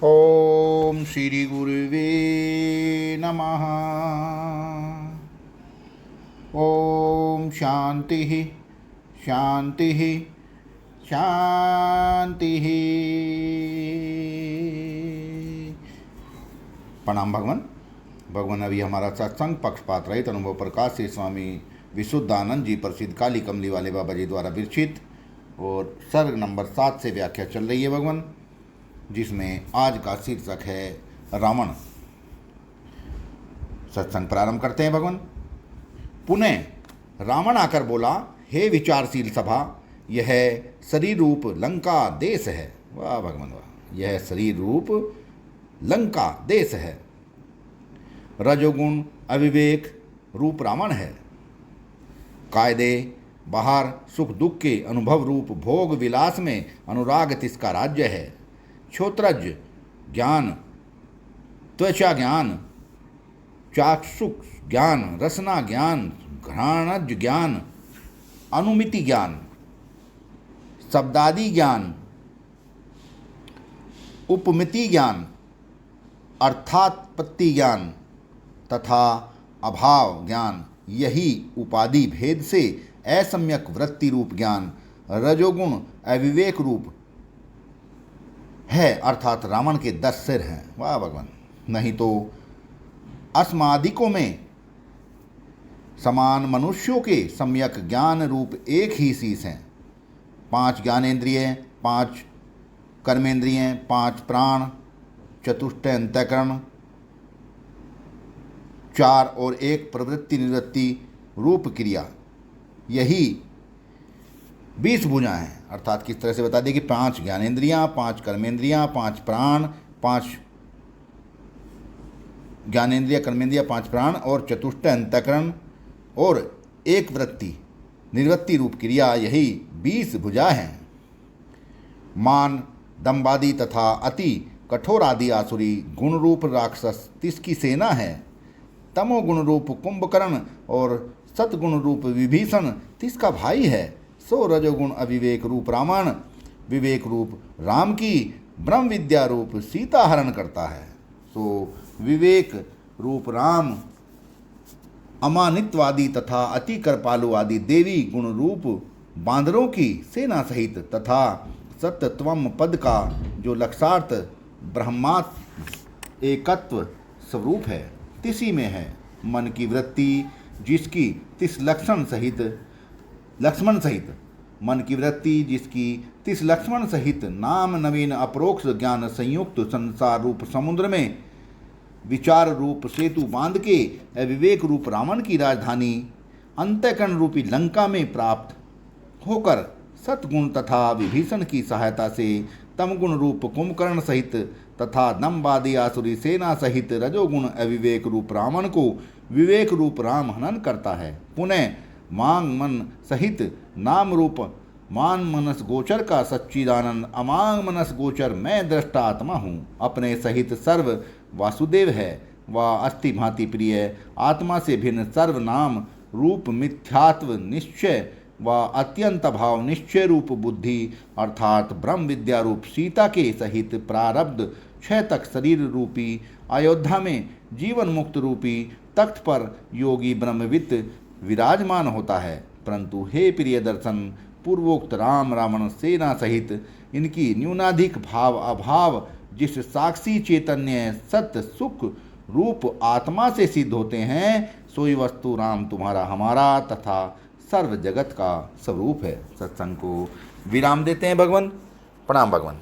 ओम श्री गुरुवे नमः। ओम शांति शांति शांति। प्रणाम भगवान। भगवान, अभी हमारा सत्संग पक्षपात रहित अनुभव प्रकाश से स्वामी विशुद्धानंद जी प्रसिद्ध काली कमली वाले बाबा जी द्वारा विरचित और सर्ग नंबर 7 से व्याख्या चल रही है भगवान, जिसमें आज का शीर्षक है रावण। सत्संग प्रारंभ करते हैं भगवान। पुनः रावण आकर बोला, हे विचारशील सभा, यह शरीर रूप लंका देश है। वाह भगवान वाह, यह शरीर रूप लंका देश है। रजोगुण अविवेक रूप रावण है। कायदे बाहर सुख दुख के अनुभव रूप भोग विलास में अनुराग तिसका राज्य है। क्षोत्रज ज्ञान, त्वचा ज्ञान, चाक्षुष ज्ञान, रसना ज्ञान, घ्राणज ज्ञान, अनुमिति ज्ञान, शब्दादि ज्ञान, उपमिति ज्ञान, अर्थात्पत्ति ज्ञान तथा अभाव ज्ञान, यही उपाधि भेद से असम्यक वृत्ति रूप ज्ञान रजोगुण अविवेक रूप है। अर्थात रावण के 10 सिर हैं। वाह भगवान। नहीं तो अस्मादिकों में समान मनुष्यों के सम्यक ज्ञान रूप एक ही शीश हैं। 5 ज्ञानेंद्रिय, 5 कर्मेंद्रिय, 5 प्राण, चतुष्ट अंतःकरण, 4 और 1 प्रवृत्ति निवृत्ति रूप क्रिया, यही 20 भुजाएं हैं। अर्थात किस तरह से बता दें कि 5 ज्ञानेंद्रियां, 5 कर्मेंद्रियां, 5 प्राण, 5 ज्ञानेंद्रिय कर्मेंद्रिय, 5 प्राण और चतुष्ट अंतःकरण और 1 वृत्ति निवृत्ति रूप क्रिया, यही 20 भुजा हैं। मान, दम्बादि तथा अति कठोर आदि आसुरी गुण रूप राक्षस तिसकी सेना है। तमोगुण रूप कुंभकर्ण और सतगुण रूप विभीषण तिसका भाई है। सो रजोगुण अविवेक रूप रावण विवेक रूप राम की ब्रह्म विद्या रूप सीता हरण करता है। सो विवेक रूप राम अमानित्वादि तथा अति कृपालु आदि देवी गुण रूप बांदरों की सेना सहित तथा सत्यत्वम पद का जो लक्षार्थ ब्रह्मात्म एकत्व स्वरूप है, तिसी में है। मन की वृत्ति जिसकी तिस लक्षण सहित लक्ष्मण सहित मन की वृत्ति जिसकी तिस लक्ष्मण सहित नाम नवीन अप्रोक्ष ज्ञान संयुक्त संसार रूप समुद्र में विचार रूप सेतु बांध के अविवेक रूप रावण की राजधानी अंतःकरण रूपी लंका में प्राप्त होकर सतगुण तथा विभीषण की सहायता से तमगुण रूप कुंभकर्ण सहित तथा दम्बादि आसुरी सेना सहित रजोगुण अविवेक रूप रावण को विवेक रूप राम हनन करता है। पुनः मांग मन सहित नाम रूप मान मनस गोचर का सच्चिदानंद अमांग मनस गोचर मैं दृष्टा आत्मा हूँ। अपने सहित सर्व वासुदेव है। वह अस्थि भांति प्रिय आत्मा से भिन्न सर्वनाम रूप मिथ्यात्व निश्चय व अत्यंत भाव निश्चय रूप बुद्धि अर्थात ब्रह्म विद्या रूप सीता के सहित प्रारब्ध क्षय तक शरीर रूपी अयोध्या में जीवन मुक्त रूपी तख्त पर योगी ब्रह्मविद विराजमान होता है। परंतु हे प्रिय दर्शन, पूर्वोक्त राम रावण सेना सहित इनकी न्यूनाधिक भाव अभाव जिस साक्षी चैतन्य सत्य सुख रूप आत्मा से सिद्ध होते हैं, सोई वस्तु राम तुम्हारा हमारा तथा सर्व जगत का स्वरूप है। सत्संग को विराम देते हैं भगवान। प्रणाम भगवान।